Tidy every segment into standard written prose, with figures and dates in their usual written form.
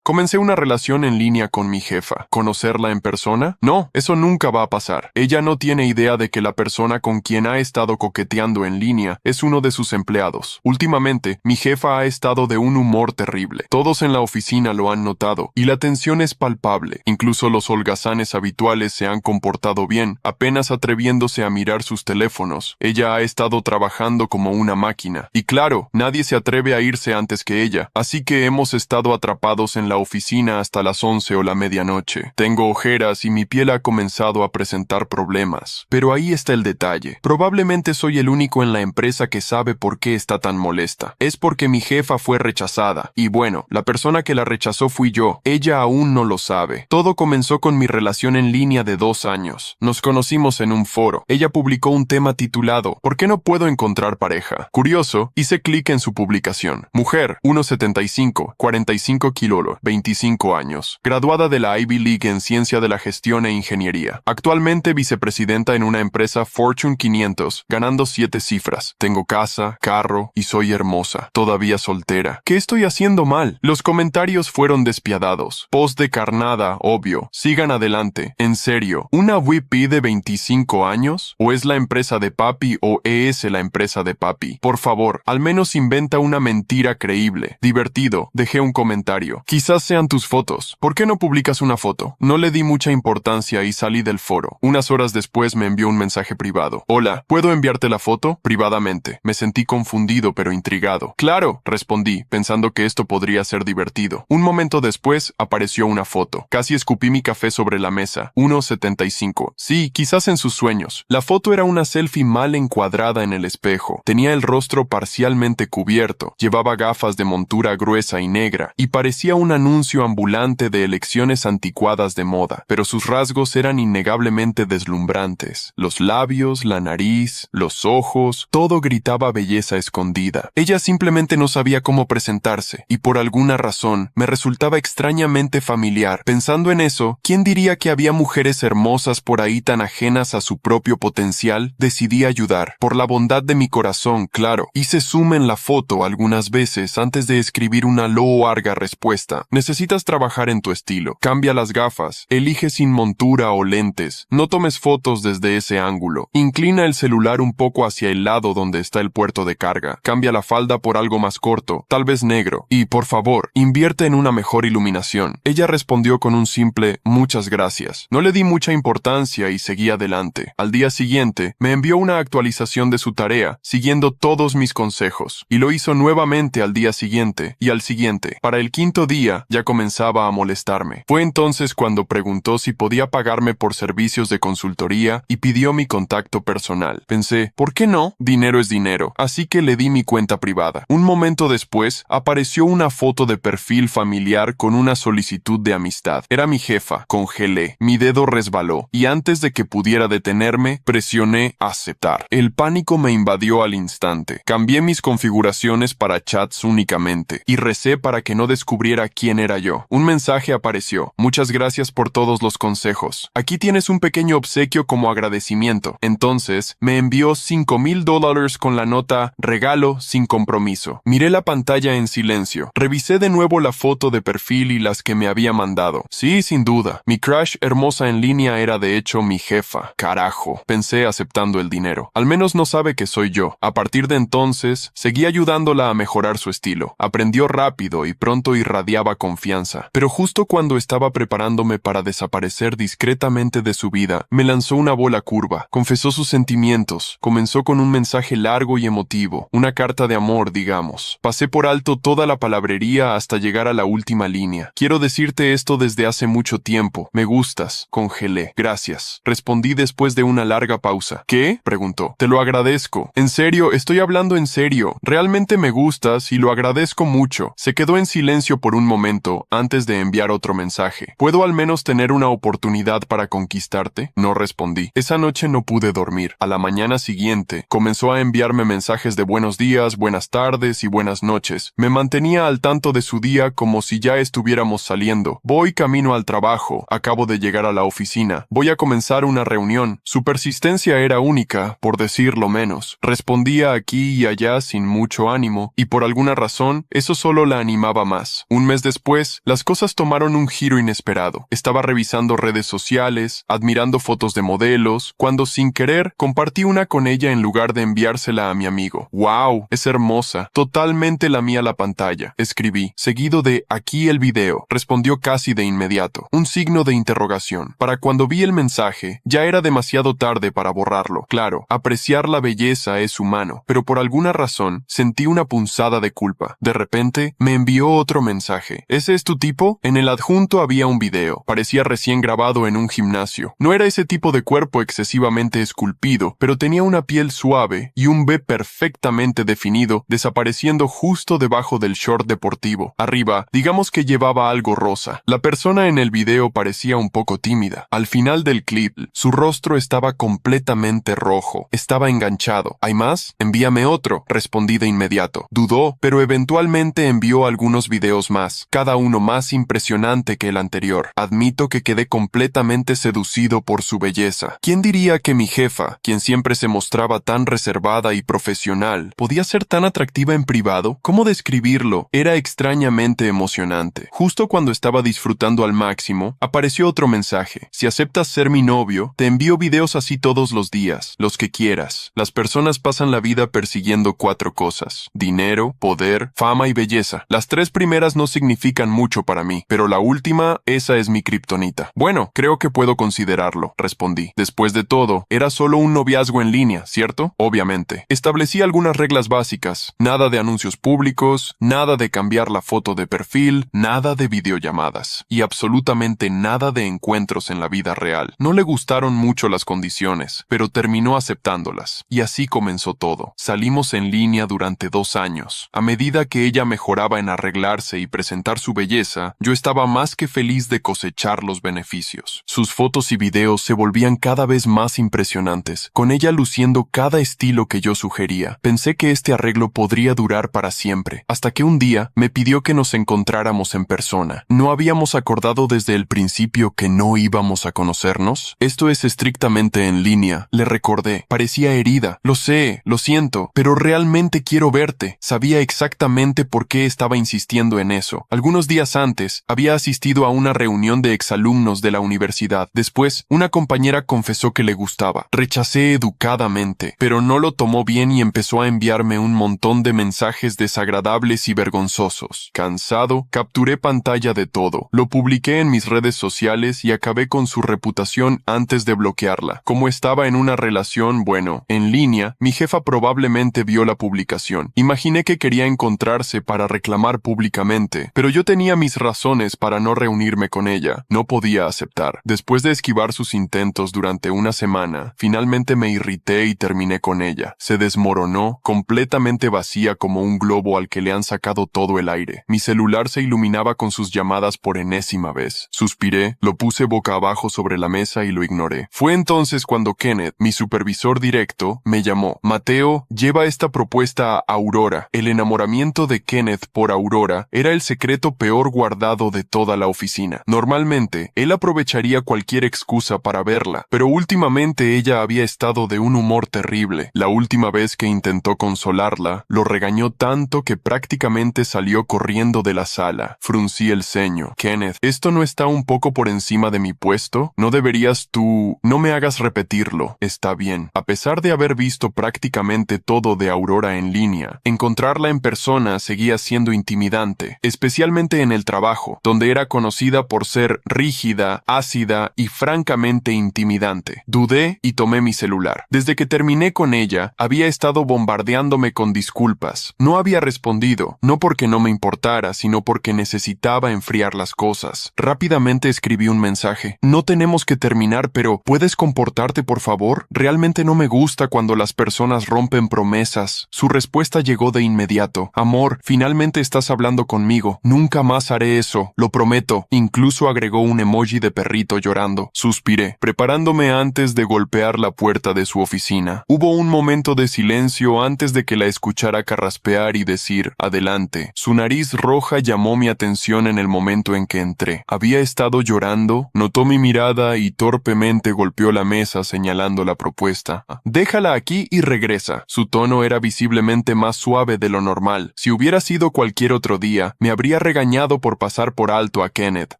Comencé una relación en línea con mi jefa. ¿Conocerla en persona? No, eso nunca va a pasar. Ella no tiene idea de que la persona con quien ha estado coqueteando en línea es uno de sus empleados. Últimamente, mi jefa ha estado de un humor terrible. Todos en la oficina lo han notado, y la tensión es palpable. Incluso los holgazanes habituales se han comportado bien, apenas atreviéndose a mirar sus teléfonos. Ella ha estado trabajando como una máquina. Y claro, nadie se atreve a irse antes que ella, así que hemos estado atrapados en la oficina hasta las 11 o la medianoche. Tengo ojeras y mi piel ha comenzado a presentar problemas. Pero ahí está el detalle. Probablemente soy el único en la empresa que sabe por qué está tan molesta. Es porque mi jefa fue rechazada. Y bueno, la persona que la rechazó fui yo. Ella aún no lo sabe. Todo comenzó con mi relación en línea de 2 años. Nos conocimos en un foro. Ella publicó un tema titulado ¿Por qué no puedo encontrar pareja? Curioso, hice clic en su publicación. Mujer, 1,75, 45 kilos, 25 años, graduada de la Ivy League en Ciencia de la Gestión e Ingeniería. Actualmente vicepresidenta en una empresa Fortune 500, ganando 7 cifras. Tengo casa, carro y soy hermosa. Todavía soltera. ¿Qué estoy haciendo mal? Los comentarios fueron despiadados. Post de carnada, obvio. Sigan adelante. En serio, ¿una VP de 25 años? ¿O es la empresa de papi o es la empresa de papi? Por favor, al menos inventa una mentira creíble. Divertido. Dejé un comentario. Quizás sean tus fotos. ¿Por qué no publicas una foto? No le di mucha importancia y salí del foro. Unas horas después me envió un mensaje privado. Hola, ¿puedo enviarte la foto? Privadamente. Me sentí confundido pero intrigado. Claro, respondí, pensando que esto podría ser divertido. Un momento después apareció una foto. Casi escupí mi café sobre la mesa. 1,75. Sí, quizás en sus sueños. La foto era una selfie mal encuadrada en el espejo. Tenía el rostro parcialmente cubierto. Llevaba gafas de montura gruesa y negra y parecía un anuncio ambulante de elecciones anticuadas de moda, pero sus rasgos eran innegablemente deslumbrantes. Los labios, la nariz, los ojos, todo gritaba belleza escondida. Ella simplemente no sabía cómo presentarse, y por alguna razón me resultaba extrañamente familiar. Pensando en eso, ¿quién diría que había mujeres hermosas por ahí tan ajenas a su propio potencial? Decidí ayudar. Por la bondad de mi corazón, claro. Hice zoom en la foto algunas veces antes de escribir una larga respuesta. Necesitas trabajar en tu estilo. Cambia las gafas. Elige sin montura o lentes. No tomes fotos desde ese ángulo. Inclina el celular un poco hacia el lado donde está el puerto de carga. Cambia la falda por algo más corto, tal vez negro. Y, por favor, invierte en una mejor iluminación. Ella respondió con un simple muchas gracias. No le di mucha importancia y seguí adelante. Al día siguiente, me envió una actualización de su tarea, siguiendo todos mis consejos. Y lo hizo nuevamente al día siguiente y al siguiente. Para el 5.º día, ya comenzaba a molestarme. Fue entonces cuando preguntó si podía pagarme por servicios de consultoría y pidió mi contacto personal. Pensé, ¿por qué no? Dinero es dinero, así que le di mi cuenta privada. Un momento después, apareció una foto de perfil familiar con una solicitud de amistad. Era mi jefa. Congelé. Mi dedo resbaló, y antes de que pudiera detenerme, presioné aceptar. El pánico me invadió al instante. Cambié mis configuraciones para chats únicamente, y recé para que no descubriera quién era yo. Un mensaje apareció. Muchas gracias por todos los consejos. Aquí tienes un pequeño obsequio como agradecimiento. Entonces, me envió $5,000 con la nota regalo sin compromiso. Miré la pantalla en silencio. Revisé de nuevo la foto de perfil y las que me había mandado. Sí, sin duda. Mi crush hermosa en línea era de hecho mi jefa. Carajo, pensé aceptando el dinero. Al menos no sabe que soy yo. A partir de entonces, seguí ayudándola a mejorar su estilo. Aprendió rápido y pronto irradiaba confianza. Pero justo cuando estaba preparándome para desaparecer discretamente de su vida, me lanzó una bola curva. Confesó sus sentimientos. Comenzó con un mensaje largo y emotivo. Una carta de amor, digamos. Pasé por alto toda la palabrería hasta llegar a la última línea. Quiero decirte esto desde hace mucho tiempo. Me gustas. Congelé. Gracias. Respondí después de una larga pausa. ¿Qué? Preguntó. Te lo agradezco. En serio, estoy hablando en serio. Realmente me gustas y lo agradezco mucho. Se quedó en silencio por un momento antes de enviar otro mensaje. ¿Puedo al menos tener una oportunidad para conquistarte? No respondí. Esa noche no pude dormir. A la mañana siguiente, comenzó a enviarme mensajes de buenos días, buenas tardes y buenas noches. Me mantenía al tanto de su día como si ya estuviéramos saliendo. Voy camino al trabajo. Acabo de llegar a la oficina. Voy a comenzar una reunión. Su persistencia era única, por decirlo menos. Respondía aquí y allá sin mucho ánimo, y por alguna razón, eso solo la animaba más. Un mes después, las cosas tomaron un giro inesperado. Estaba revisando redes sociales, admirando fotos de modelos, cuando sin querer compartí una con ella en lugar de enviársela a mi amigo. ¡Wow! Es hermosa. Totalmente la mía la pantalla. Escribí, seguido de aquí el video. Respondió casi de inmediato. Un signo de interrogación. Para cuando vi el mensaje, ya era demasiado tarde para borrarlo. Claro, apreciar la belleza es humano, pero por alguna razón sentí una punzada de culpa. De repente, me envió otro mensaje. ¿Ese es tu tipo? En el adjunto había un video. Parecía recién grabado en un gimnasio. No era ese tipo de cuerpo excesivamente esculpido, pero tenía una piel suave y un V perfectamente definido, desapareciendo justo debajo del short deportivo. Arriba, digamos que llevaba algo rosa. La persona en el video parecía un poco tímida. Al final del clip, su rostro estaba completamente rojo. Estaba enganchado. ¿Hay más? Envíame otro, respondí de inmediato. Dudó, pero eventualmente envió algunos videos más, cada uno más impresionante que el anterior. Admito que quedé completamente seducido por su belleza. ¿Quién diría que mi jefa, quien siempre se mostraba tan reservada y profesional, podía ser tan atractiva en privado? ¿Cómo describirlo? Era extrañamente emocionante. Justo cuando estaba disfrutando al máximo, apareció otro mensaje. Si aceptas ser mi novio, te envío videos así todos los días, los que quieras. Las personas pasan la vida persiguiendo 4 cosas: dinero, poder, fama y belleza. Las 3 primeras no significan mucho para mí, pero la última, esa es mi kriptonita. Bueno, creo que puedo considerarlo, respondí. Después de todo, era solo un noviazgo en línea, ¿cierto? Obviamente. Establecí algunas reglas básicas. Nada de anuncios públicos, nada de cambiar la foto de perfil, nada de videollamadas. Y absolutamente nada de encuentros en la vida real. No le gustaron mucho las condiciones, pero terminó aceptándolas. Y así comenzó todo. Salimos en línea durante 2 años. A medida que ella mejoraba en arreglarse y presentar su belleza, yo estaba más que feliz de cosechar los beneficios. Sus fotos y videos se volvían cada vez más impresionantes, con ella luciendo cada estilo que yo sugería. Pensé que este arreglo podría durar para siempre, hasta que un día me pidió que nos encontráramos en persona. ¿No habíamos acordado desde el principio que no íbamos a conocernos? Esto es estrictamente en línea, le recordé. Parecía herida. Lo sé, lo siento, pero realmente quiero verte. Sabía exactamente por qué estaba insistiendo en eso. Algunos días antes, había asistido a una reunión de exalumnos de la universidad. Después, una compañera confesó que le gustaba. Rechacé educadamente, pero no lo tomó bien y empezó a enviarme un montón de mensajes desagradables y vergonzosos. Cansado, capturé pantalla de todo. Lo publiqué en mis redes sociales y acabé con su reputación antes de bloquearla. Como estaba en una relación, bueno, en línea, mi jefa probablemente vio la publicación. Imaginé que quería encontrarse para reclamar públicamente, pero yo tenía mis razones para no reunirme con ella. No podía aceptar. Después de esquivar sus intentos durante una semana, finalmente me irrité y terminé con ella. Se desmoronó, completamente vacía como un globo al que le han sacado todo el aire. Mi celular se iluminaba con sus llamadas por enésima vez. Suspiré, lo puse boca abajo sobre la mesa y lo ignoré. Fue entonces cuando Kenneth, mi supervisor directo, me llamó. Mateo, lleva esta propuesta a Aurora. El enamoramiento de Kenneth por Aurora era el secreto peor guardado de toda la oficina. Normalmente, él aprovecharía cualquier excusa para verla, pero últimamente ella había estado de un humor terrible. La última vez que intentó consolarla, lo regañó tanto que prácticamente salió corriendo de la sala. Fruncí el ceño. Kenneth, ¿esto no está un poco por encima de mi puesto? ¿No deberías tú...? No me hagas repetirlo. Está bien. A pesar de haber visto prácticamente todo de Aurora en línea, encontrarla en persona seguía siendo intimidante, especialmente en el trabajo, donde era conocida por ser rígida, ácida y francamente intimidante. Dudé y tomé mi celular. Desde que terminé con ella, había estado bombardeándome con disculpas. No había respondido, no porque no me importara, sino porque necesitaba enfriar las cosas. Rápidamente escribí un mensaje. No tenemos que terminar, pero ¿puedes comportarte, por favor? Realmente no me gusta cuando las personas rompen promesas. Su respuesta llegó de inmediato. Amor, finalmente estás hablando conmigo. Nunca más haré eso, lo prometo. Incluso agregó un emoji de perrito llorando. Suspiré, preparándome antes de golpear la puerta de su oficina. Hubo un momento de silencio antes de que la escuchara carraspear y decir, adelante. Su nariz roja llamó mi atención en el momento en que entré. Había estado llorando, notó mi mirada y torpemente golpeó la mesa señalando la propuesta. Déjala aquí y regresa. Su tono era visiblemente más suave de lo normal. Si hubiera sido cualquier otro día, me habría regañado por pasar por alto a Kenneth.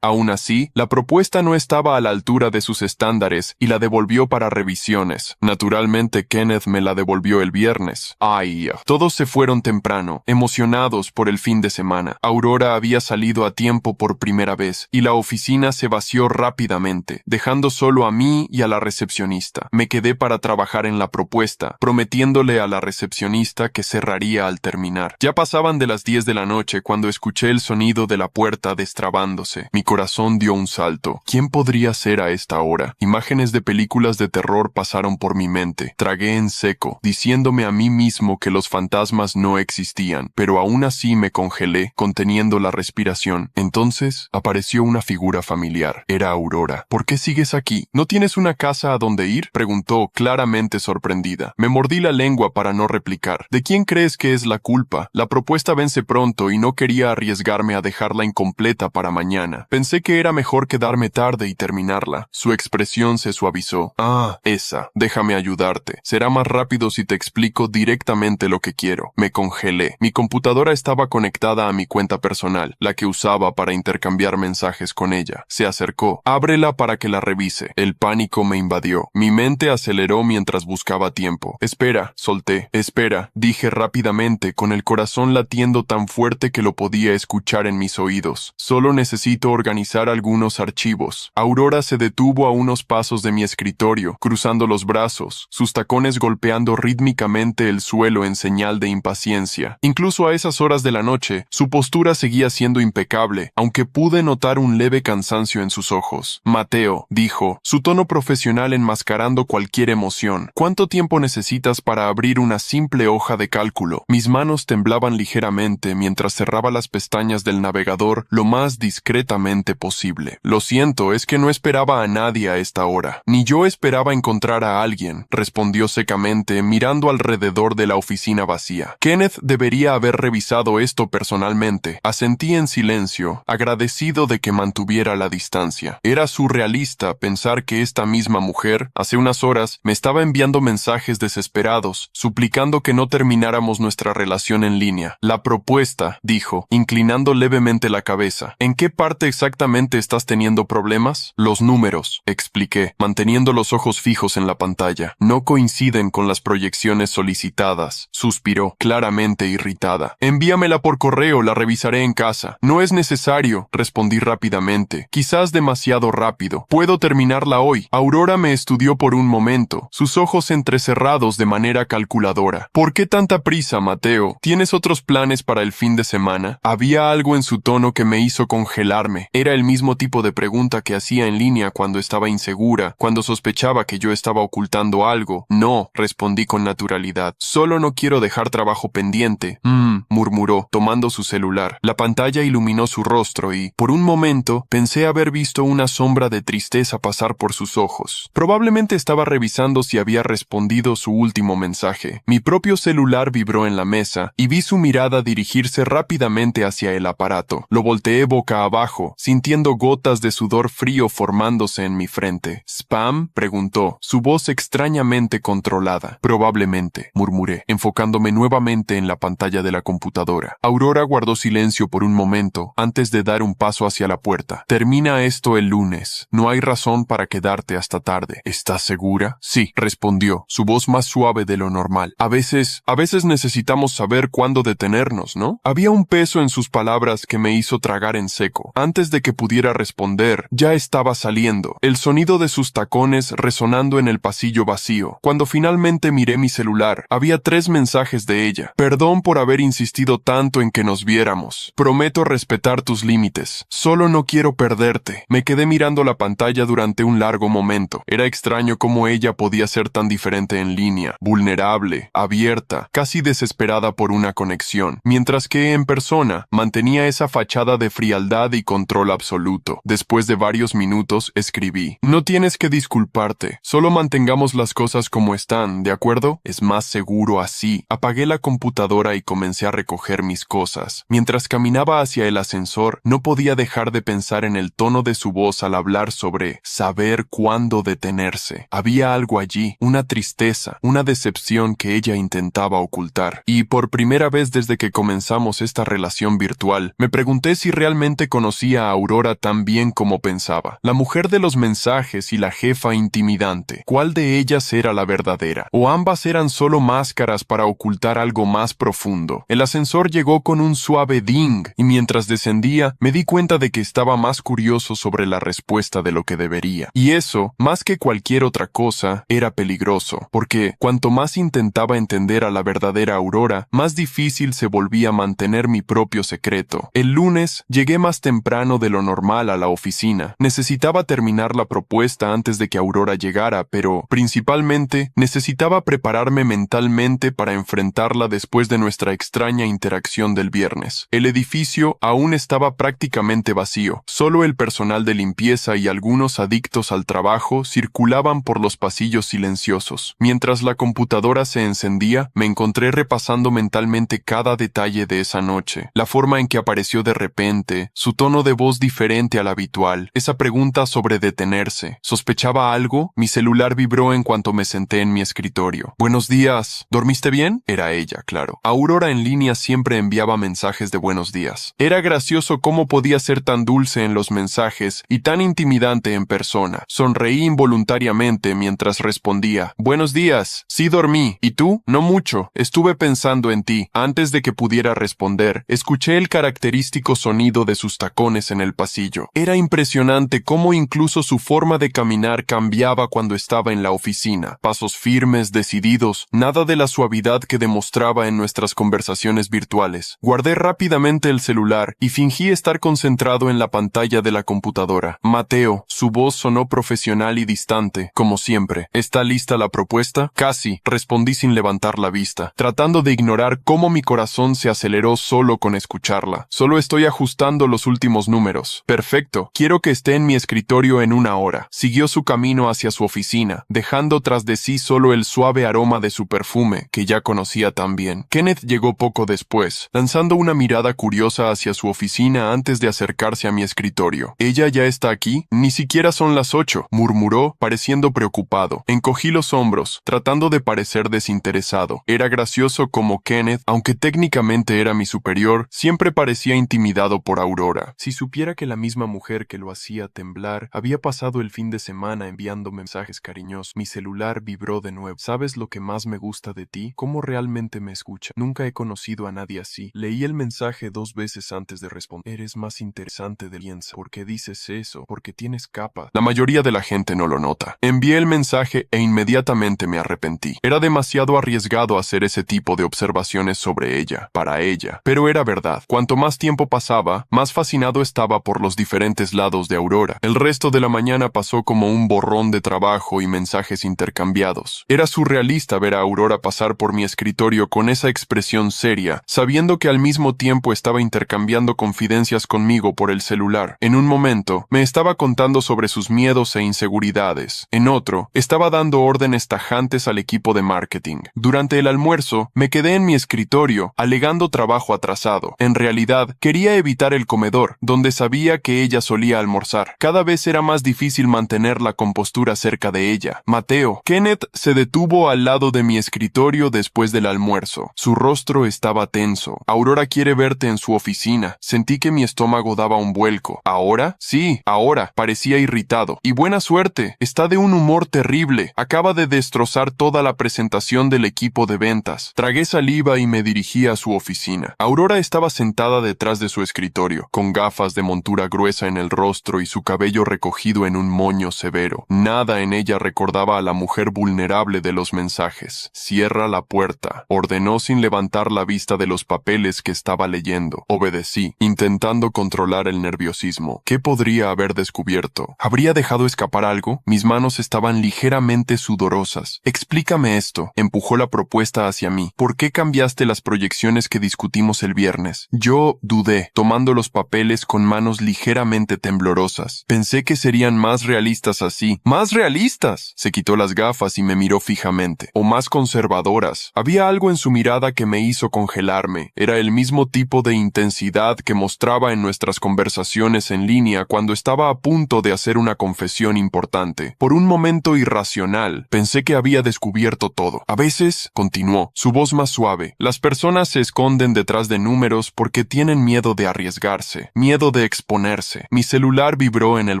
Aún así, la propuesta no estaba a la altura de sus estándares y la devolvió para revisiones. Naturalmente, Kenneth me la devolvió el viernes. Ay, todos se fueron temprano, emocionados por el fin de semana. Aurora había salido a tiempo por primera vez y la oficina se vació rápidamente, dejando solo a mí y a la recepcionista. Me quedé para trabajar en la propuesta, prometiéndole a la recepcionista que cerraría al terminar. Ya pasaban de las 10 de la noche cuando escuché el sonido de la puerta destrabándose. Mi corazón dio un salto. ¿Quién podría ser a esta hora? Imágenes de películas de terror pasaron por mi mente. Tragué en seco, diciéndome a mí mismo que los fantasmas no existían, pero aún así me congelé, conteniendo la respiración. Entonces, apareció una figura familiar. Era Aurora. ¿Por qué sigues aquí? ¿No tienes una casa a donde ir? Preguntó, claramente sorprendida. Me mordí la lengua para no replicar. ¿De quién crees que es la culpa? La propuesta vence pronto y no quería arriesgarme a dejarla incompleta para mañana. Pensé que era mejor quedarme tarde y terminarla. Su expresión se suavizó. Ah, esa. Déjame ayudarte. Será más rápido si te explico directamente lo que quiero. Me congelé. Mi computadora estaba conectada a mi cuenta personal, la que usaba para intercambiar mensajes con ella. Se acercó. Ábrela para que la revise. El pánico me invadió. Mi mente aceleró mientras buscaba tiempo. Espera, solté. Espera, dije rápidamente, con el corazón latiendo tan fuerte que lo podía escuchar en mis oídos. Solo necesito organizar algunos archivos. Aurora se detuvo a unos pasos de mi escritorio, cruzando los brazos, sus tacones golpeando rítmicamente el suelo en señal de impaciencia. Incluso a esas horas de la noche, su postura seguía siendo impecable, aunque pude notar un leve cansancio en sus ojos. Mateo, dijo, su tono profesional enmascarando cualquier emoción. ¿Cuánto tiempo necesitas para abrir una simple hoja de cálculo? Mis manos temblaban ligeramente mientras cerraba las pestañas del navegador lo más discretamente posible. Lo siento, es que no esperaba a nadie a esta hora. Ni yo esperaba encontrar a alguien, respondió secamente, mirando alrededor de la oficina vacía. Kenneth debería haber revisado esto personalmente. Asentí en silencio, agradecido de que mantuviera la distancia. Era surrealista pensar que esta misma mujer, hace unas horas, me estaba enviando mensajes desesperados, suplicando que no termináramos nuestra relación en línea. La propuesta, dijo, inclinando levemente la cabeza. ¿En qué parte exactamente estás teniendo problemas? Los números, expliqué, manteniendo los ojos fijos en la pantalla. No coinciden con las proyecciones solicitadas, suspiró, claramente irritada. Envíamela por correo, la revisaré en casa. No es necesario, respondí rápidamente. Quizás demasiado rápido. Puedo terminarla hoy. Aurora me estudió por un momento, sus ojos entrecerrados de manera calculadora. ¿Por qué tanta prisa, Mateo? ¿Tienes otros planes para el fin de semana? Había algo en su tono que me hizo congelarme. Era el mismo tipo de pregunta que hacía en línea cuando estaba insegura, cuando sospechaba que yo estaba ocultando algo. No, respondí con naturalidad. Solo no quiero dejar trabajo pendiente. Murmuró, tomando su celular. La pantalla iluminó su rostro y, por un momento, pensé haber visto una sombra de tristeza pasar por sus ojos. Probablemente estaba revisando si había respondido su último mensaje. Mi propio celular vibró en la mesa y vi su mirada dirigirse rápidamente hacia el aparato. Lo volteé boca abajo, sintiendo gotas de sudor frío formándose en mi frente. ¿Spam?, preguntó, su voz extrañamente controlada. Probablemente, murmuré, enfocándome nuevamente en la pantalla de la computadora. Aurora guardó silencio por un momento, antes de dar un paso hacia la puerta. Termina esto el lunes. No hay razón para quedarte hasta tarde. ¿Estás segura? Sí, respondió, su voz más suave de lo normal. A veces necesitamos saber cuándo detenernos, ¿no? Había un peso en sus palabras que me hizo tragar en seco. Antes de que pudiera responder, ya estaba saliendo, el sonido de sus tacones resonando en el pasillo vacío. Cuando finalmente miré mi celular, había 3 mensajes de ella. Perdón por haber insistido tanto en que nos viéramos. Prometo respetar tus límites. Solo no quiero perderte. Me quedé mirando la pantalla durante un largo momento. Era extraño cómo ella podía ser tan diferente en línea, vulnerable, abierta, casi desesperada por una conexión, mientras que en persona mantenía esa fachada de frialdad y control absoluto. Después de varios minutos escribí: no tienes que disculparte, solo mantengamos las cosas como están, ¿de acuerdo? Es más seguro así. Apagué la computadora y comencé a recoger mis cosas. Mientras caminaba hacia el ascensor, no podía dejar de pensar en el tono de su voz al hablar sobre saber cuándo detenerse. Había algo allí, una tristeza, una decepción que ella intentaba ocultar. Y por primera vez desde que comenzamos esta relación virtual, virtual, me pregunté si realmente conocía a Aurora tan bien como pensaba. La mujer de los mensajes y la jefa intimidante. ¿Cuál de ellas era la verdadera? ¿O ambas eran solo máscaras para ocultar algo más profundo? El ascensor llegó con un suave ding, y mientras descendía, me di cuenta de que estaba más curioso sobre la respuesta de lo que debería. Y eso, más que cualquier otra cosa, era peligroso, porque cuanto más intentaba entender a la verdadera Aurora, más difícil se volvía mantener mi propio secreto. El lunes, llegué más temprano de lo normal a la oficina. Necesitaba terminar la propuesta antes de que Aurora llegara, pero, principalmente, necesitaba prepararme mentalmente para enfrentarla después de nuestra extraña interacción del viernes. El edificio aún estaba prácticamente vacío. Solo el personal de limpieza y algunos adictos al trabajo circulaban por los pasillos silenciosos. Mientras la computadora se encendía, me encontré repasando mentalmente cada detalle de esa noche. La forma en que apareció de repente, su tono de voz diferente al habitual, esa pregunta sobre detenerse. ¿Sospechaba algo? Mi celular vibró en cuanto me senté en mi escritorio. Buenos días. ¿Dormiste bien? Era ella, claro. Aurora en línea siempre enviaba mensajes de buenos días. Era gracioso cómo podía ser tan dulce en los mensajes y tan intimidante en persona. Sonreí involuntariamente mientras respondía. Buenos días. Sí dormí. ¿Y tú? No mucho. Estuve pensando en ti. Antes de que pudiera responder, escuché el característico sonido de sus tacones en el pasillo. Era impresionante cómo incluso su forma de caminar cambiaba cuando estaba en la oficina. Pasos firmes, decididos, nada de la suavidad que demostraba en nuestras conversaciones virtuales. Guardé rápidamente el celular y fingí estar concentrado en la pantalla de la computadora. Mateo, su voz sonó profesional y distante, como siempre. ¿Está lista la propuesta? Casi, respondí sin levantar la vista, tratando de ignorar cómo mi corazón se aceleró solo con escucharla. Solo estoy ajustando los últimos números. Perfecto, quiero que esté en mi escritorio en 1 hora. Siguió su camino hacia su oficina, dejando tras de sí solo el suave aroma de su perfume, que ya conocía tan bien. Kenneth llegó poco después, lanzando una mirada curiosa hacia su oficina antes de acercarse a mi escritorio. ¿Ella ya está aquí? Ni siquiera son las 8, murmuró, pareciendo preocupado. Encogí los hombros, tratando de parecer desinteresado. Era gracioso como Kenneth, aunque técnicamente era mi superior, siempre parecía intimidado por Aurora. Si supiera que la misma mujer que lo hacía temblar había pasado el fin de semana enviando mensajes cariñosos. Mi celular vibró de nuevo. ¿Sabes lo que más me gusta de ti? ¿Cómo realmente me escucha? Nunca he conocido a nadie así. Leí el mensaje 2 veces antes de responder. Eres más interesante de piensa. ¿Por qué dices eso? Porque tienes capa. La mayoría de la gente no lo nota. Envié el mensaje e inmediatamente me arrepentí. Era demasiado arriesgado hacer ese tipo de observaciones sobre ella, para ella. Pero era verdad. Cuanto más tiempo pasaba, más fascinado estaba por los diferentes lados de Aurora. El resto de la mañana pasó como un borrón de trabajo y mensajes intercambiados. Era surrealista ver a Aurora pasar por mi escritorio con esa expresión seria, sabiendo que al mismo tiempo estaba intercambiando confidencias conmigo por el celular. En un momento, me estaba contando sobre sus miedos e inseguridades. En otro, estaba dando órdenes tajantes al equipo de marketing. Durante el almuerzo, me quedé en mi escritorio, alegando trabajo atrasado. En realidad, quería evitar el comedor, donde sabía que ella solía almorzar. Cada vez era más difícil mantener la compostura cerca de ella. Mateo. Kenneth se detuvo al lado de mi escritorio después del almuerzo. Su rostro estaba tenso. Aurora quiere verte en su oficina. Sentí que mi estómago daba un vuelco. ¿Ahora? Sí, ahora. Parecía irritado. Y buena suerte. Está de un humor terrible. Acaba de destrozar toda la presentación del equipo de ventas. Tragué saliva y me dirigí a su oficina. Aurora estaba sentada detrás de su escritorio, con gafas de montura gruesa en el rostro y su cabello recogido en un moño severo. Nada en ella recordaba a la mujer vulnerable de los mensajes. Cierra la puerta, ordenó sin levantar la vista de los papeles que estaba leyendo. Obedecí, intentando controlar el nerviosismo. ¿Qué podría haber descubierto? ¿Habría dejado escapar algo? Mis manos estaban ligeramente sudorosas. Explícame esto. Empujó la propuesta hacia mí. ¿Por qué cambiaste las proyecciones que discutimos el viernes? Yo dudé, tomando los papeles con manos ligeramente temblorosas. Pensé que serían más realistas así. ¡Más realistas! Se quitó las gafas y me miró fijamente. O más conservadoras. Había algo en su mirada que me hizo congelarme. Era el mismo tipo de intensidad que mostraba en nuestras conversaciones en línea cuando estaba a punto de hacer una confesión importante. Por un momento irracional, pensé que había descubierto todo. A veces, continuó, su voz más suave, las personas se esconden detrás de números porque porque tienen miedo de arriesgarse, miedo de exponerse. Mi celular vibró en el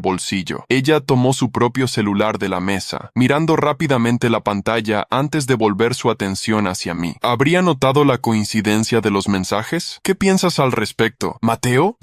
bolsillo. Ella tomó su propio celular de la mesa, mirando rápidamente la pantalla antes de volver su atención hacia mí. ¿Habría notado la coincidencia de los mensajes? ¿Qué piensas al respecto? ¿Mateo?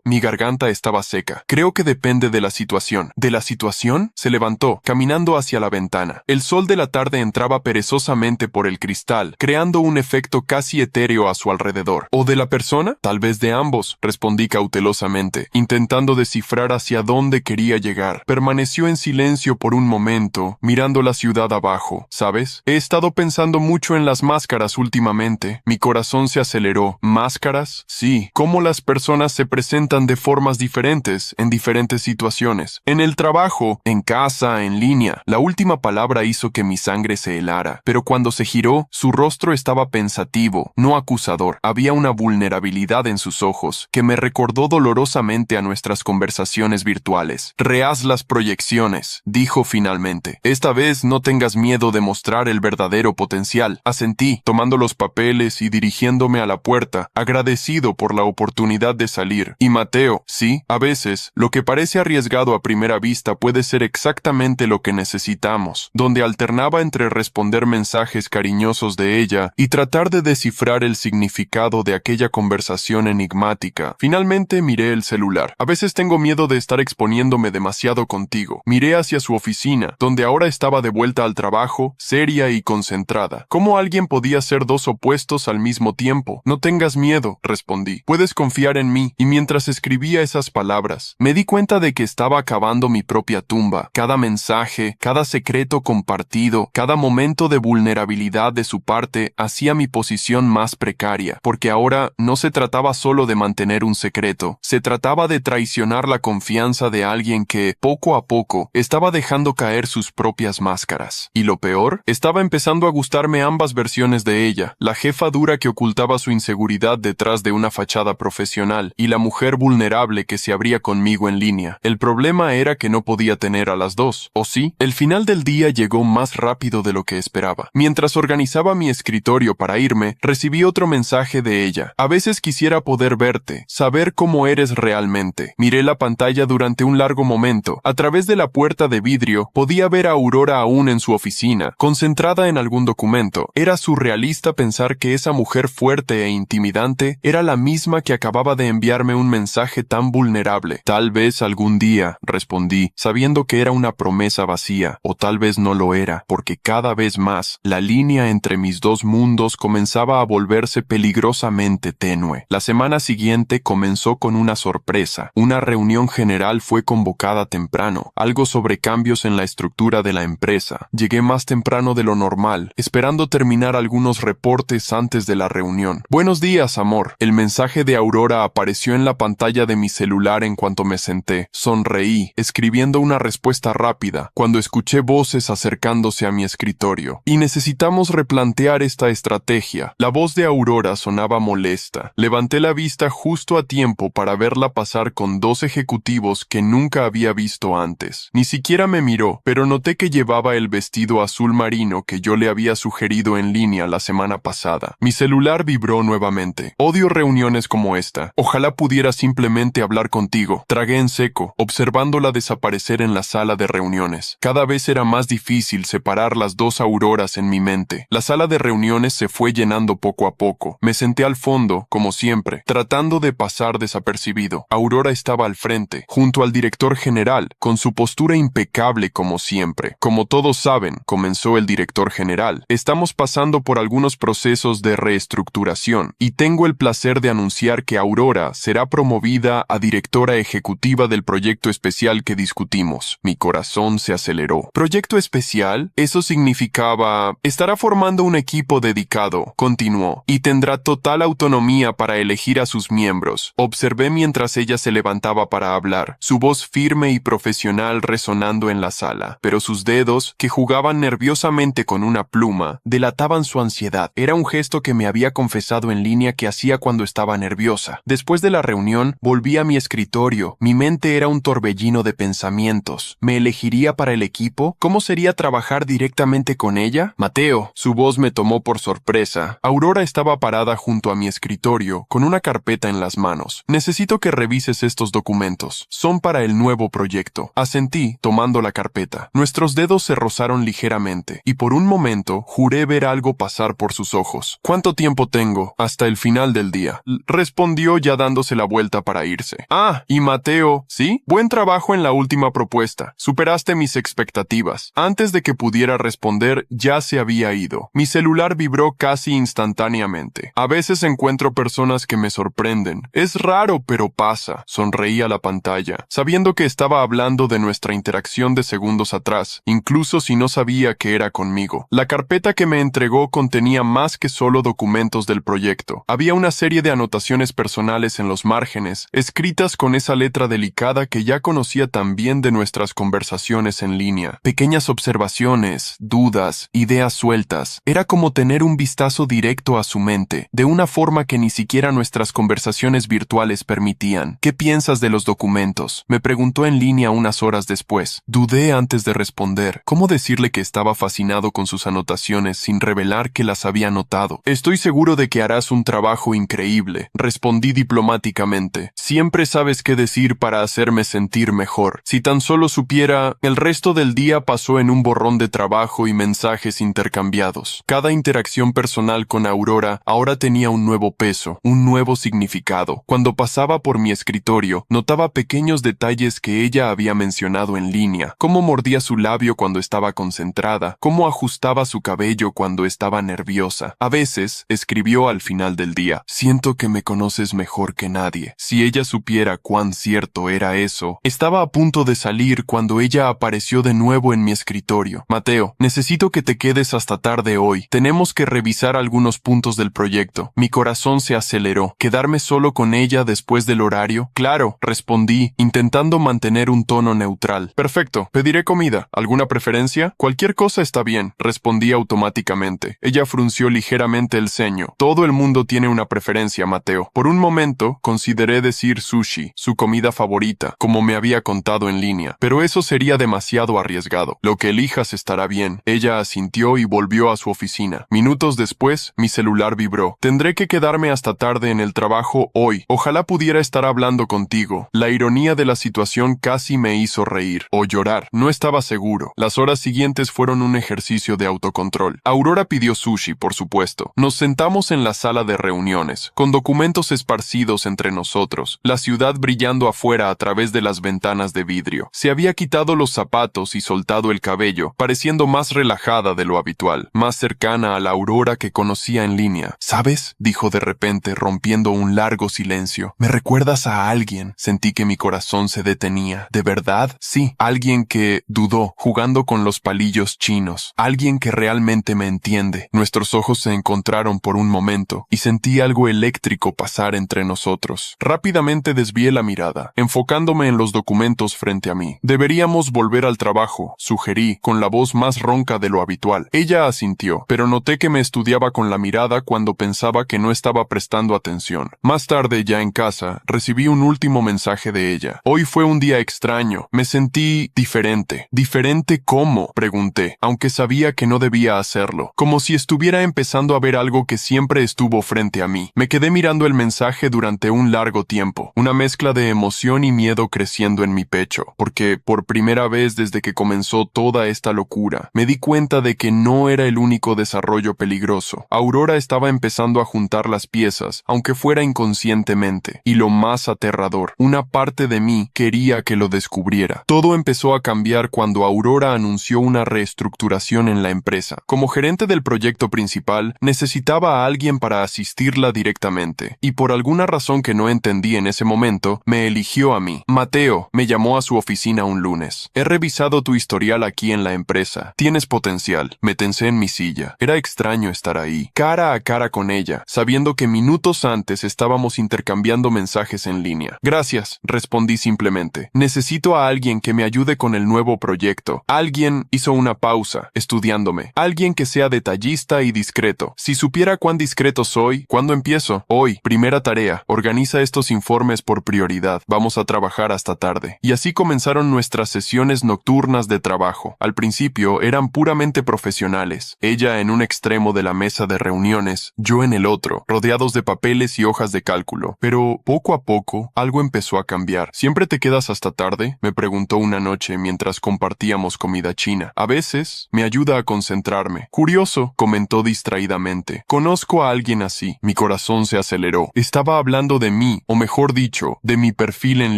Mi garganta estaba seca. Creo que depende de la situación. ¿De la situación? Se levantó, caminando hacia la ventana. El sol de la tarde entraba perezosamente por el cristal, creando un efecto casi etéreo a su alrededor. ¿O de la persona? Tal vez de ambos, respondí cautelosamente, intentando descifrar hacia dónde quería llegar. Permaneció en silencio por un momento, mirando la ciudad abajo. ¿Sabes? He estado pensando mucho en las máscaras últimamente. Mi corazón se aceleró. ¿Máscaras? Sí. ¿Cómo las personas se presentan de formas diferentes en diferentes situaciones? En el trabajo, en casa, en línea. La última palabra hizo que mi sangre se helara, pero cuando se giró, su rostro estaba pensativo, no acusador. Había una vulnerabilidad en sus ojos que me recordó dolorosamente a nuestras conversaciones virtuales. Rehaz las proyecciones, dijo finalmente. Esta vez no tengas miedo de mostrar el verdadero potencial. Asentí, tomando los papeles y dirigiéndome a la puerta, agradecido por la oportunidad de salir. Y Mateo, sí, a veces, lo que parece arriesgado a primera vista puede ser exactamente lo que necesitamos, donde alternaba entre responder mensajes cariñosos de ella y tratar de descifrar el significado de aquella conversación enigmática. Finalmente miré el celular. A veces tengo miedo de estar exponiéndome demasiado contigo. Miré hacia su oficina, donde ahora estaba de vuelta al trabajo, seria y concentrada. ¿Cómo alguien podía ser dos opuestos al mismo tiempo? No tengas miedo, respondí. Puedes confiar en mí. Y mientras escribía esas palabras, me di cuenta de que estaba cavando mi propia tumba. Cada mensaje, cada secreto compartido, cada momento de vulnerabilidad de su parte hacía mi posición más precaria, porque ahora no se trataba solo de mantener un secreto, se trataba de traicionar la confianza de alguien que, poco a poco, estaba dejando caer sus propias máscaras. Y lo peor, estaba empezando a gustarme ambas versiones de ella, la jefa dura que ocultaba su inseguridad detrás de una fachada profesional, y la mujer vulnerable que se abría conmigo en línea. El problema era que no podía tener a las dos, ¿o sí? El final del día llegó más rápido de lo que esperaba. Mientras organizaba mi escritorio para irme, recibí otro mensaje de ella. A veces quisiera poder verte, saber cómo eres realmente. Miré la pantalla durante un largo momento. A través de la puerta de vidrio, podía ver a Aurora aún en su oficina, concentrada en algún documento. Era surrealista pensar que esa mujer fuerte e intimidante era la misma que acababa de enviarme un mensaje tan vulnerable. Tal vez algún día, respondí, sabiendo que era una promesa vacía, o tal vez no lo era, porque cada vez más, la línea entre mis dos mundos comenzaba a volverse peligrosamente tenue. La semana siguiente comenzó con una sorpresa. Una reunión general fue convocada temprano, algo sobre cambios en la estructura de la empresa. Llegué más temprano de lo normal, esperando terminar algunos reportes antes de la reunión. Buenos días, amor. El mensaje de Aurora apareció en la pantalla de mi celular en cuanto me senté. Sonreí, escribiendo una respuesta rápida, cuando escuché voces acercándose a mi escritorio. Y necesitamos replantear esta estrategia. La voz de Aurora sonaba molesta. Levanté la vista justo a tiempo para verla pasar con dos ejecutivos que nunca había visto antes. Ni siquiera me miró, pero noté que llevaba el vestido azul marino que yo le había sugerido en línea la semana pasada. Mi celular vibró nuevamente. Odio reuniones como esta. Ojalá pudiera simplemente hablar contigo. Tragué en seco, observándola desaparecer en la sala de reuniones. Cada vez era más difícil separar las dos auroras en mi mente. La sala de reuniones se fue llenando poco a poco. Me senté al fondo, como siempre, tratando de pasar desapercibido. Aurora estaba al frente, junto al director general, con su postura impecable como siempre. Como todos saben, comenzó el director general, estamos pasando por algunos procesos de reestructuración, y tengo el placer de anunciar que Aurora será promovida a directora ejecutiva del proyecto especial que discutimos. Mi corazón se aceleró. ¿Proyecto especial? Eso significaba... Estará formando un equipo dedicado, continuó, y tendrá total autonomía para elegir a sus miembros. Observé mientras ella se levantaba para hablar, su voz firme y profesional resonando en la sala, pero sus dedos, que jugaban nerviosamente con una pluma, delataban su ansiedad. Era un gesto que me había confesado en línea que hacía cuando estaba nerviosa. Después de la reunión, volví a mi escritorio. Mi mente era un torbellino de pensamientos. ¿Me elegiría para el equipo? ¿Cómo sería trabajar directamente con ella? Mateo. Su voz me tomó por sorpresa. Aurora estaba parada junto a mi escritorio, Mateo, con una carpeta en las manos. Necesito que revises estos documentos. Son para el nuevo proyecto. Asentí, tomando la carpeta. Nuestros dedos se rozaron ligeramente, y por un momento juré ver algo pasar por sus ojos. ¿Cuánto tiempo tengo? Hasta el final del día. Respondió ya dándose la vuelta para irse. Ah, y Mateo, ¿sí? Buen trabajo en la última propuesta. Superaste mis expectativas. Antes de que pudiera responder, ya se había ido. Mi celular vibró casi instantáneamente. A veces encuentro personas que me sorprenden. Es raro, pero pasa. Sonreí a la pantalla, sabiendo que estaba hablando de nuestra interacción de segundos atrás, incluso si no sabía que era conmigo. La carpeta que me entregó contenía más que solo documentos del proyecto. Había una serie de anotaciones personales en los márgenes, escritas con esa letra delicada que ya conocía tan bien de nuestras conversaciones en línea. Pequeñas observaciones, dudas, ideas sueltas. Era como tener un vistazo directo a su mente, de una forma que ni siquiera nuestras conversaciones virtuales permitían. ¿Qué piensas de los documentos?, me preguntó en línea unas horas después. Dudé antes de responder. ¿Cómo decirle que estaba fascinado con sus anotaciones sin revelar que las había notado? Estoy seguro de que harás un trabajo increíble, respondí diplomáticamente. Siempre sabes qué decir para hacerme sentir mejor. Si tan solo supiera. El resto del día pasó en un borrón de trabajo y mensajes intercambiados. Cada interacción personal con Aurora ahora tenía un nuevo peso, un nuevo significado. Cuando pasaba por mi escritorio, notaba pequeños detalles que ella había mencionado en línea, cómo mordía su labio cuando estaba concentrada, cómo ajustaba su cabello cuando estaba nerviosa. A veces, escribió al final del día, siento que me conoces mejor que nadie. Si ella supiera cuán cierto era eso. Estaba a punto de salir cuando ella apareció de nuevo en mi escritorio. Mateo, necesito que te quedes hasta tarde hoy. Tenemos que revisar algunos puntos del proyecto. Mi corazón se aceleró. ¿Quedarme solo con ella después del horario? Claro, respondí, intentando mantener un tono neutral. Perfecto, pediré comida. ¿Alguna preferencia? Cualquier cosa está bien, respondí automáticamente. Ella frunció ligeramente el ceño. Todo el mundo tiene una preferencia, Mateo. Por un momento, consideré decir sushi, su comida favorita, como me había contado en línea, pero eso sería demasiado arriesgado. Lo que elijas estará bien. Ella asintió y volvió a su oficina. Minutos después, mi celular vibró. Tendré que quedarme hasta tarde en el trabajo hoy. Ojalá pudiera estar hablando contigo. La ironía de la situación casi me hizo reír o llorar. No estaba seguro. Las horas siguientes fueron un ejercicio de autocontrol. Aurora pidió sushi, por supuesto. Nos sentamos en la sala de reuniones, con documentos esparcidos entre nosotros, la ciudad brillando afuera a través de las ventanas de vidrio. Se había quitado los zapatos y soltado el cabello, pareciendo más relajada de lo habitual, más cercana a la Aurora que conocía en línea. ¿Sabes?, dijo de repente, rompiendo un largo silencio. ¿Me recuerdas a alguien? Sentí que mi corazón se detenía. ¿De verdad? Sí, alguien que dudó, jugando con los palillos chinos. Alguien que realmente me entiende. Nuestros ojos se encontraron por un momento, y sentí algo eléctrico pasar entre nosotros. Rápidamente desvié la mirada, enfocándome en los documentos frente a mí. Deberíamos volver al trabajo, sugerí, con la voz más ronca de lo habitual. Ella asintió, pero noté que me estudiaba con la mirada cuando pensaba que no estaba prestando atención. Más tarde, ya en casa, recibí un último mensaje de ella. Hoy fue un día extraño. Me sentí diferente. ¿Diferente cómo?, pregunté, aunque sabía que no debía hacerlo. Como si estuviera empezando a ver algo que siempre estuvo frente a mí. Me quedé mirando el mensaje durante un largo tiempo, una mezcla de emoción y miedo creciendo en mi pecho, porque por primera vez desde que comenzó toda esta locura, me di cuenta de que no era el único desarrollo peligroso. Aurora estaba empezando a juntar las piezas, aunque fuera inconscientemente, y lo más aterrador, una parte de mí quería que lo descubriera. Todo empezó a cambiar cuando Aurora anunció una reestructuración en la empresa. Como gerente del proyecto principal, necesitaba a alguien para asistirla directamente, y por alguna razón que no entendí en ese momento, me eligió a mí. Mateo, me llamó a su oficina un lunes. He revisado tu historial aquí en la empresa. Tienes potencial. Me tensé en mi silla. Era extraño estar ahí, cara a cara con ella, sabiendo que minutos antes estábamos intercambiando mensajes en línea. Gracias, respondí simplemente. Necesito a alguien que me ayude con el nuevo proyecto. Alguien, hizo una pausa, estudiándome. Alguien que sea detallista y discreto. Si supiera cuán discreto soy, ¿cuándo empiezo? Hoy. Primera tarea. Organiza estos informes por prioridad. Vamos a trabajar hasta tarde. Y así comenzaron nuestras sesiones nocturnas de trabajo. Al principio eran puramente profesionales. Ella en un extremo de la mesa de reuniones, yo en el otro, rodeados de papeles y hojas de cálculo. Pero poco a poco, algo empezó a cambiar. ¿Siempre te quedas hasta tarde?, me preguntó una noche mientras compartíamos comida china. A veces, me ayuda a concentrarme. Curioso, comentó distraídamente. Conozco a alguien así. Mi corazón se aceleró. Estaba hablando de mí, o mejor dicho, de mi perfil en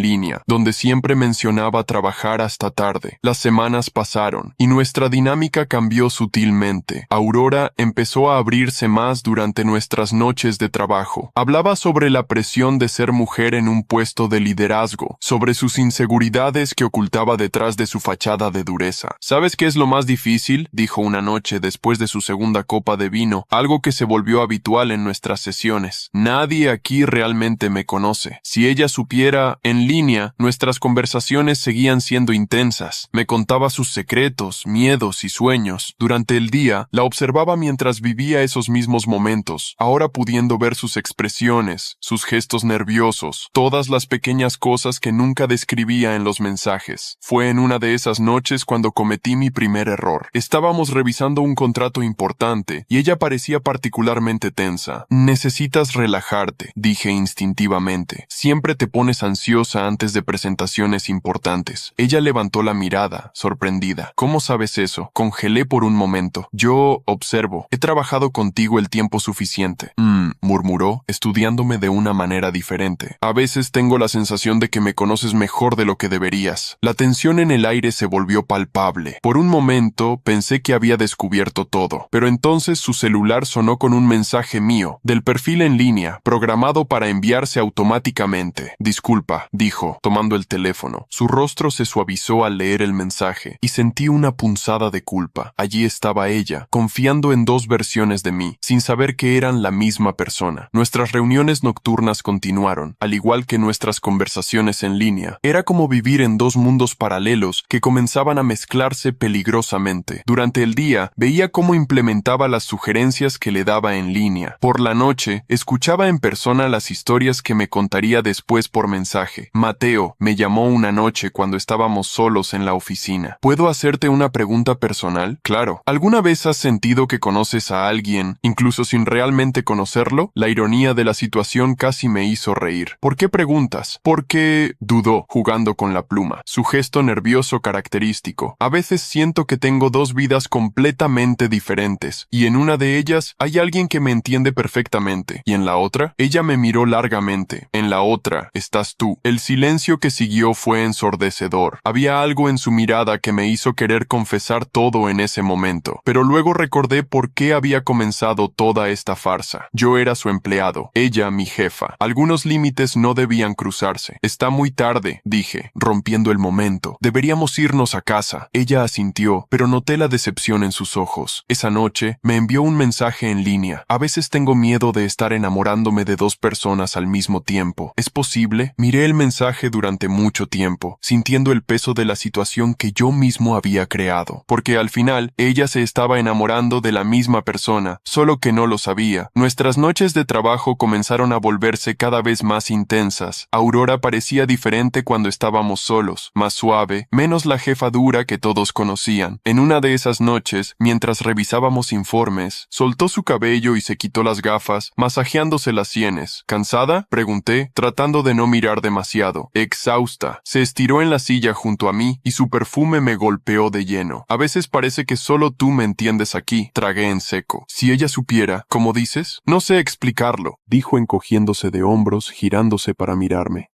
línea, donde siempre mencionaba trabajar hasta tarde. Las semanas pasaron, y nuestra dinámica cambió sutilmente. Aurora empezó a abrirse más durante nuestras noches de trabajo. Hablaba sobre la presión de ser mujer en un puesto de liderazgo, sobre sus inseguridades que ocultaba detrás de su fachada de dureza. ¿Sabes qué es lo más difícil?, dijo una noche después de su segunda copa de vino, algo que se volvió habitual en nuestras sesiones. Nadie aquí realmente me conoce. Si ella supiera, en línea, nuestras conversaciones seguían siendo intensas. Me contaba sus secretos, miedos y sueños. Durante el día, la observaba mientras vivía esos mismos momentos, ahora pudiendo ver sus expresiones, sus gestos nerviosos, todas las pequeñas cosas que nunca describía en los mensajes. Fue en una de esas noches cuando cometí mi primer error. Estábamos revisando un contrato importante y ella parecía particularmente tensa. Necesitas relajarte, dije instintivamente. Siempre te pones ansiosa antes de presentaciones importantes. Ella levantó la mirada, sorprendida. ¿Cómo sabes eso? Congelé por un momento. Yo observo. He trabajado contigo el tiempo suficiente. Murmuró, estudiándome de una manera diferente. A veces tengo la sensación de que me conoces mejor de lo que deberías. La tensión en el aire se volvió palpable. Por un momento pensé que había descubierto todo, pero entonces su celular sonó con un mensaje mío, del perfil en línea, programado para enviarse automáticamente. Disculpa, dijo, tomando el teléfono. Su rostro se suavizó al leer el mensaje, y sentí una punzada de culpa. Allí estaba ella, confiando en dos versiones de mí, sin saber que eran la misma persona. Nuestras reuniones nocturnas continuaron, al igual que nuestras conversaciones en línea. Era como vivir en dos mundos paralelos que comenzaban a mezclarse peligrosamente. Durante el día, veía cómo implementaba las sugerencias que le daba en línea. Por la noche, escuchaba en persona las historias que me contaría después por mensaje. Mateo me llamó una noche cuando estábamos solos en la oficina. ¿Puedo hacerte una pregunta personal? Claro. ¿Alguna vez has sentido que conoces a alguien, incluso sin realmente conocerlo? La ironía de la situación casi me hizo reír. ¿Por qué preguntas? Porque dudó, jugando con la pluma. Su gesto nervioso característico. A veces siento que tengo dos vidas completamente diferentes, y en una de ellas hay alguien que me entiende perfectamente, y en la otra, ella me miró largamente. En la otra, estás tú. El silencio que siguió fue ensordecedor. Había algo en su mirada que me hizo querer confesar todo en ese momento, pero luego recordé por qué había comenzado toda esta farsa. Yo era su empleado, ella mi jefa. Algunos límites no debían cruzarse. Está muy tarde, dije, rompiendo el momento. Deberíamos irnos a casa. Ella asintió, pero noté la decepción en sus ojos. Esa noche, me envió un mensaje en línea. A veces tengo miedo de estar enamorándome de dos personas al mismo tiempo. ¿Es posible? Miré el mensaje durante mucho tiempo, sintiendo el peso de la situación que yo mismo había creado. Porque al final, ella se estaba enamorando de la misma persona, solo que no lo sabía. Nuestras noches de trabajo comenzaron a volverse cada vez más intensas. Aurora parecía diferente cuando estábamos solos, más suave, menos la jefa dura que todos conocían. En una de esas noches, mientras revisábamos informes, soltó su cabello y se quitó las gafas, masajeándose las sienes. ¿Cansada?, pregunté, tratando de no mirar demasiado. Exhausta. Se estiró en la silla junto a mí y su perfume me golpeó de lleno. A veces parece que solo tú me entiendes aquí, tragué en seco. Si ella supiera, ¿cómo dices? No sé explicarlo, dijo encogiéndose de hombros, girándose para mirarme.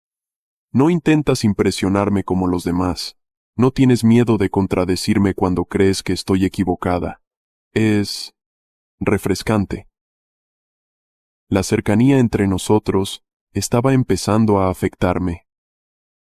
No intentas impresionarme como los demás. No tienes miedo de contradecirme cuando crees que estoy equivocada. Es refrescante. La cercanía entre nosotros estaba empezando a afectarme.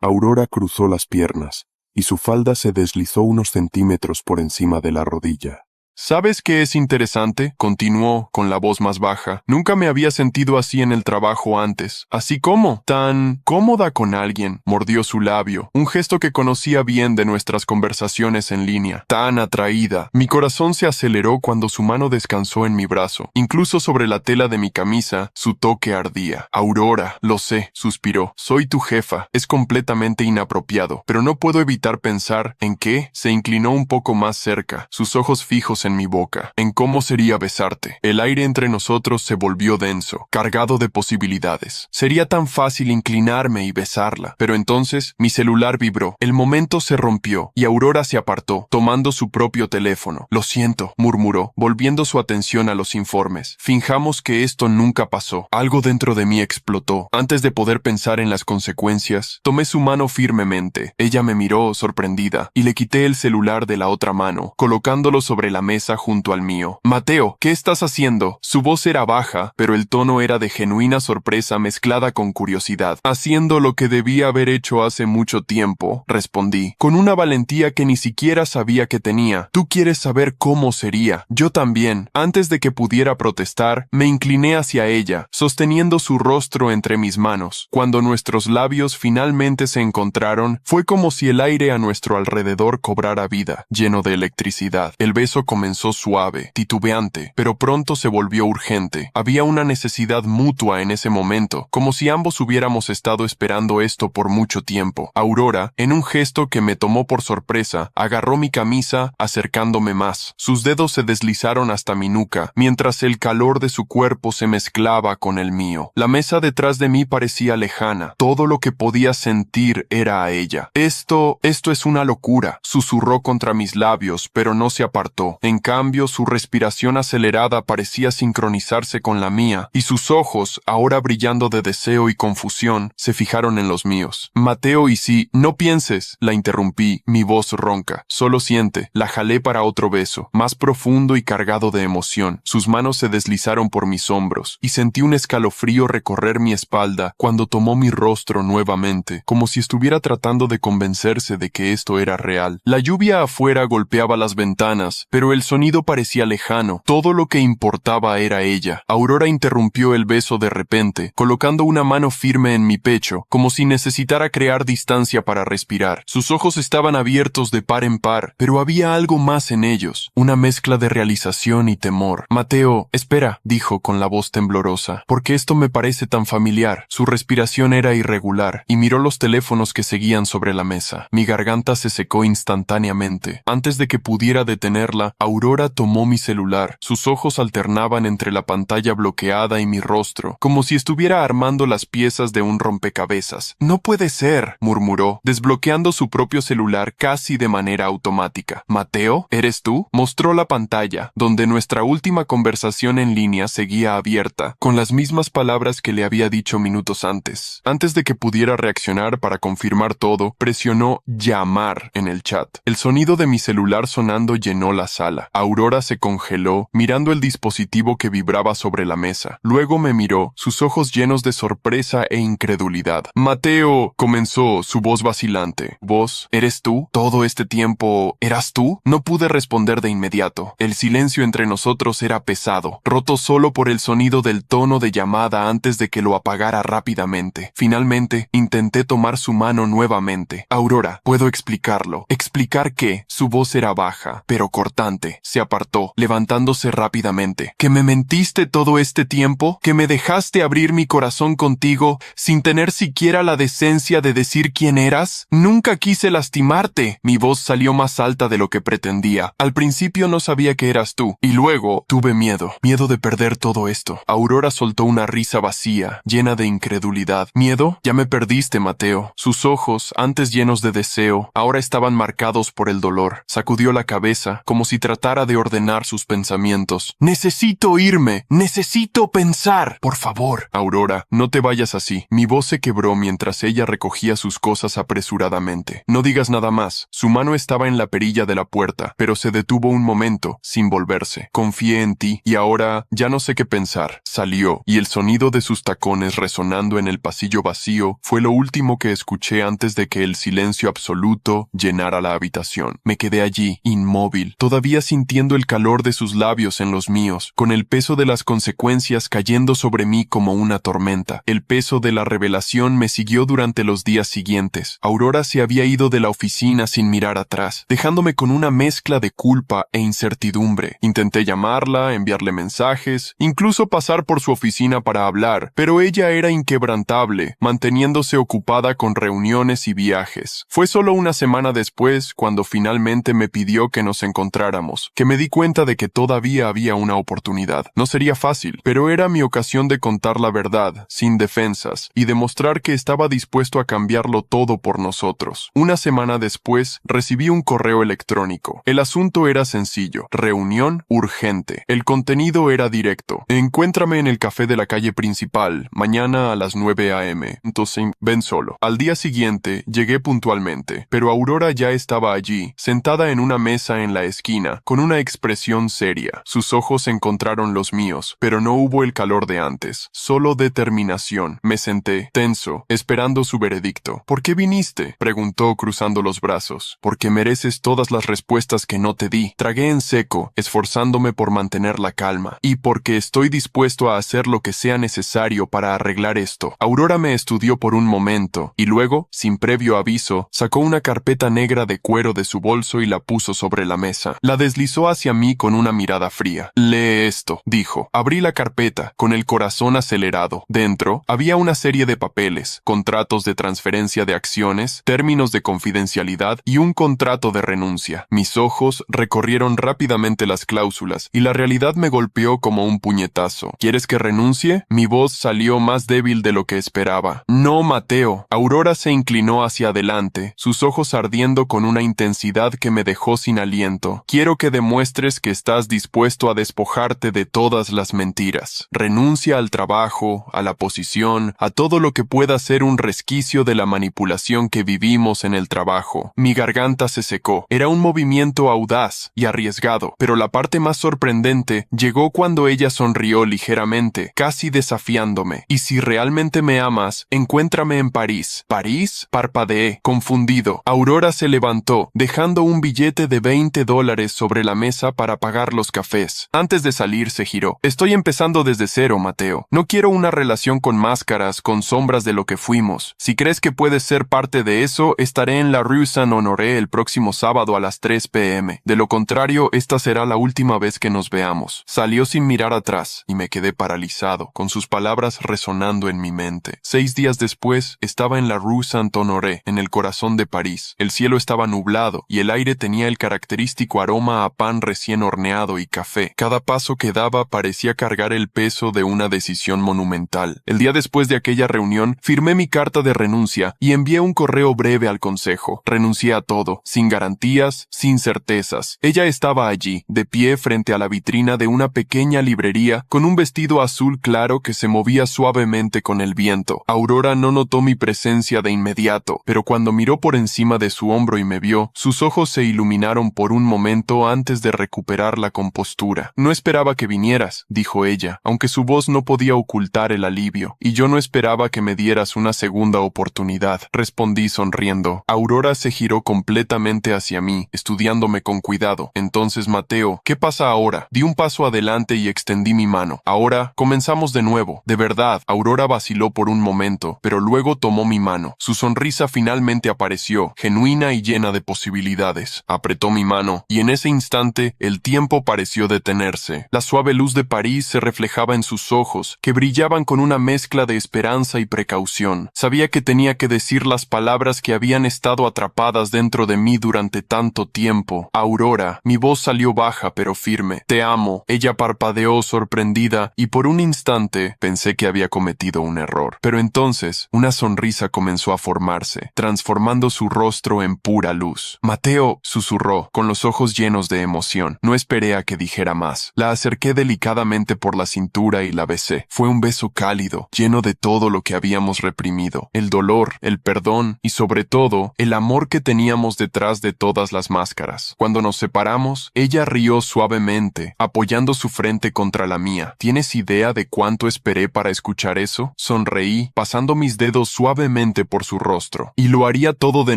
Aurora cruzó las piernas, y su falda se deslizó unos centímetros por encima de la rodilla. ¿Sabes qué es interesante?, continuó con la voz más baja. Nunca me había sentido así en el trabajo antes. Así como, tan cómoda con alguien. Mordió su labio, un gesto que conocía bien de nuestras conversaciones en línea. Tan atraída. Mi corazón se aceleró cuando su mano descansó en mi brazo. Incluso sobre la tela de mi camisa, su toque ardía. Aurora, lo sé, suspiró. Soy tu jefa. Es completamente inapropiado, pero no puedo evitar pensar en qué. Se inclinó un poco más cerca, sus ojos fijos labios en mi boca, en cómo sería besarte. El aire entre nosotros se volvió denso, cargado de posibilidades. Sería tan fácil inclinarme y besarla, pero entonces mi celular vibró. El momento se rompió y Aurora se apartó, tomando su propio teléfono. Lo siento, murmuró, volviendo su atención a los informes. Finjamos que esto nunca pasó. Algo dentro de mí explotó. Antes de poder pensar en las consecuencias, tomé su mano firmemente. Ella me miró sorprendida y le quité el celular de la otra mano, colocándolo sobre la mesa junto al mío. Mateo, ¿qué estás haciendo? Su voz era baja, pero el tono era de genuina sorpresa mezclada con curiosidad. Haciendo lo que debía haber hecho hace mucho tiempo, respondí, con una valentía que ni siquiera sabía que tenía. Tú quieres saber cómo sería. Yo también. Antes de que pudiera protestar, me incliné hacia ella, sosteniendo su rostro entre mis manos. Cuando nuestros labios finalmente se encontraron, fue como si el aire a nuestro alrededor cobrara vida, lleno de electricidad. El beso comenzó suave, titubeante, pero pronto se volvió urgente. Había una necesidad mutua en ese momento, como si ambos hubiéramos estado esperando esto por mucho tiempo. Aurora, en un gesto que me tomó por sorpresa, agarró mi camisa, acercándome más. Sus dedos se deslizaron hasta mi nuca, mientras el calor de su cuerpo se mezclaba con el mío. La mesa detrás de mí parecía lejana. Todo lo que podía sentir era a ella. Esto es una locura, susurró contra mis labios, pero no se apartó. En cambio, su respiración acelerada parecía sincronizarse con la mía, y sus ojos, ahora brillando de deseo y confusión, se fijaron en los míos. Mateo, y si, no pienses, la interrumpí, mi voz ronca. Solo siente. La jalé para otro beso, más profundo y cargado de emoción. Sus manos se deslizaron por mis hombros, y sentí un escalofrío recorrer mi espalda cuando tomó mi rostro nuevamente, como si estuviera tratando de convencerse de que esto era real. La lluvia afuera golpeaba las ventanas, pero el sonido parecía lejano. Todo lo que importaba era ella. Aurora interrumpió el beso de repente, colocando una mano firme en mi pecho, como si necesitara crear distancia para respirar. Sus ojos estaban abiertos de par en par, pero había algo más en ellos, una mezcla de realización y temor. Mateo, espera, dijo con la voz temblorosa, porque esto me parece tan familiar. Su respiración era irregular, y miró los teléfonos que seguían sobre la mesa. Mi garganta se secó instantáneamente. Antes de que pudiera detenerla, Aurora tomó mi celular. Sus ojos alternaban entre la pantalla bloqueada y mi rostro, como si estuviera armando las piezas de un rompecabezas. No puede ser, murmuró, desbloqueando su propio celular casi de manera automática. Mateo, ¿eres tú? Mostró la pantalla, donde nuestra última conversación en línea seguía abierta, con las mismas palabras que le había dicho minutos antes. Antes de que pudiera reaccionar para confirmar todo, presionó llamar en el chat. El sonido de mi celular sonando llenó la sala. Aurora se congeló, mirando el dispositivo que vibraba sobre la mesa. Luego me miró, sus ojos llenos de sorpresa e incredulidad. Mateo, comenzó, su voz vacilante. ¿Vos? ¿Eres tú? ¿Todo este tiempo eras tú? No pude responder de inmediato. El silencio entre nosotros era pesado, roto solo por el sonido del tono de llamada antes de que lo apagara rápidamente. Finalmente, intenté tomar su mano nuevamente. Aurora, puedo explicarlo. ¿Explicar qué? Su voz era baja, pero cortante. Se apartó, levantándose rápidamente. ¿Que me mentiste todo este tiempo? ¿Que me dejaste abrir mi corazón contigo sin tener siquiera la decencia de decir quién eras? Nunca quise lastimarte. Mi voz salió más alta de lo que pretendía. Al principio no sabía que eras tú, y luego tuve miedo de perder todo esto. Aurora soltó una risa vacía, llena de incredulidad. ¿Miedo? Ya me perdiste, Mateo. Sus ojos, antes llenos de deseo, ahora estaban marcados por el dolor. Sacudió la cabeza, como si tratara de ordenar sus pensamientos. Necesito irme. Necesito pensar. Por favor. Aurora, no te vayas así. Mi voz se quebró mientras ella recogía sus cosas apresuradamente. No digas nada más. Su mano estaba en la perilla de la puerta, pero se detuvo un momento, sin volverse. Confié en ti, y ahora ya no sé qué pensar. Salió, y el sonido de sus tacones resonando en el pasillo vacío fue lo último que escuché antes de que el silencio absoluto llenara la habitación. Me quedé allí, inmóvil, todavía sintiendo el calor de sus labios en los míos, con el peso de las consecuencias cayendo sobre mí como una tormenta. El peso de la revelación me siguió durante los días siguientes. Aurora se había ido de la oficina sin mirar atrás, dejándome con una mezcla de culpa e incertidumbre. Intenté llamarla, enviarle mensajes, incluso pasar por su oficina para hablar, pero ella era inquebrantable, manteniéndose ocupada con reuniones y viajes. Fue solo una semana después cuando finalmente me pidió que nos encontráramos. íbamos, que me di cuenta de que todavía había una oportunidad. No sería fácil, pero era mi ocasión de contar la verdad, sin defensas, y demostrar que estaba dispuesto a cambiarlo todo por nosotros. Una semana después, recibí un correo electrónico. El asunto era sencillo. Reunión urgente. El contenido era directo. Encuéntrame en el café de la calle principal, mañana a las 9 a.m. Entonces, ven solo. Al día siguiente, llegué puntualmente, pero Aurora ya estaba allí, sentada en una mesa en la esquina, con una expresión seria. Sus ojos encontraron los míos, pero no hubo el calor de antes, solo determinación. Me senté, tenso, esperando su veredicto. ¿Por qué viniste?, preguntó cruzando los brazos. Porque mereces todas las respuestas que no te di. Tragué en seco, esforzándome por mantener la calma, y porque estoy dispuesto a hacer lo que sea necesario para arreglar esto. Aurora me estudió por un momento, y luego, sin previo aviso, sacó una carpeta negra de cuero de su bolso y la puso sobre la mesa. La deslizó hacia mí con una mirada fría. «Lee esto», dijo. Abrí la carpeta, con el corazón acelerado. Dentro, había una serie de papeles, contratos de transferencia de acciones, términos de confidencialidad y un contrato de renuncia. Mis ojos recorrieron rápidamente las cláusulas, y la realidad me golpeó como un puñetazo. ¿Quieres que renuncie? Mi voz salió más débil de lo que esperaba. «No, Mateo». Aurora se inclinó hacia adelante, sus ojos ardiendo con una intensidad que me dejó sin aliento. «Quiero que demuestres que estás dispuesto a despojarte de todas las mentiras. Renuncia al trabajo, a la posición, a todo lo que pueda ser un resquicio de la manipulación que vivimos en el trabajo». Mi garganta se secó. Era un movimiento audaz y arriesgado, pero la parte más sorprendente llegó cuando ella sonrió ligeramente, casi desafiándome. «Y si realmente me amas, encuéntrame en París». «¿París?», parpadeé, confundido. Aurora se levantó, dejando un billete de $20 sobre la mesa para pagar los cafés. Antes de salir se giró. «Estoy empezando desde cero, Mateo. No quiero una relación con máscaras, con sombras de lo que fuimos. Si crees que puedes ser parte de eso, estaré en la Rue Saint-Honoré el próximo sábado a las 3 p.m. De lo contrario, esta será la última vez que nos veamos». Salió sin mirar atrás, y me quedé paralizado, con sus palabras resonando en mi mente. 6 días después, estaba en la Rue Saint-Honoré, en el corazón de París. El cielo estaba nublado, y el aire tenía el característico aroma a pan recién horneado y café. Cada paso que daba parecía cargar el peso de una decisión monumental. El día después de aquella reunión, firmé mi carta de renuncia y envié un correo breve al consejo. Renuncié a todo, sin garantías, sin certezas. Ella estaba allí, de pie frente a la vitrina de una pequeña librería, con un vestido azul claro que se movía suavemente con el viento. Aurora no notó mi presencia de inmediato, pero cuando miró por encima de su hombro y me vio, sus ojos se iluminaron por un momento antes de recuperar la compostura. «No esperaba que vinieras», dijo ella, aunque su voz no podía ocultar el alivio. «Y yo no esperaba que me dieras una segunda oportunidad», respondí sonriendo. Aurora se giró completamente hacia mí, estudiándome con cuidado. «Entonces, Mateo, ¿qué pasa ahora?». Di un paso adelante y extendí mi mano. «Ahora, comenzamos de nuevo». «De verdad». Aurora vaciló por un momento, pero luego tomó mi mano. Su sonrisa finalmente apareció, genuina y llena de posibilidades. Apretó mi mano, y en ese instante, el tiempo pareció detenerse. La suave luz de París se reflejaba en sus ojos, que brillaban con una mezcla de esperanza y precaución. Sabía que tenía que decir las palabras que habían estado atrapadas dentro de mí durante tanto tiempo. «Aurora». Mi voz salió baja pero firme. «Te amo». Ella parpadeó sorprendida, y por un instante pensé que había cometido un error. Pero entonces, una sonrisa comenzó a formarse, transformando su rostro en pura luz. «Mateo», susurró, con los ojos llenos de emoción. No esperé a que dijera más. La acerqué delicadamente por la cintura y la besé. Fue un beso cálido, lleno de todo lo que habíamos reprimido. El dolor, el perdón y sobre todo, el amor que teníamos detrás de todas las máscaras. Cuando nos separamos, ella rió suavemente, apoyando su frente contra la mía. ¿Tienes idea de cuánto esperé para escuchar eso? Sonreí, pasando mis dedos suavemente por su rostro. «Y lo haría todo de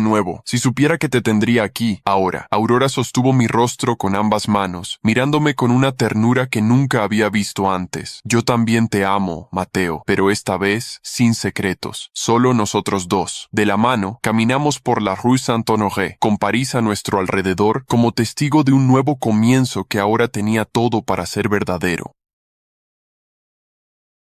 nuevo, si supiera que te tendría aquí, ahora». Aurora sostuvo mi rostro con ambas manos, mirándome con una ternura que nunca había visto antes. «Yo también te amo, Mateo, pero esta vez sin secretos, solo nosotros dos». De la mano, caminamos por la Rue Saint-Honoré, con París a nuestro alrededor, como testigo de un nuevo comienzo que ahora tenía todo para ser verdadero.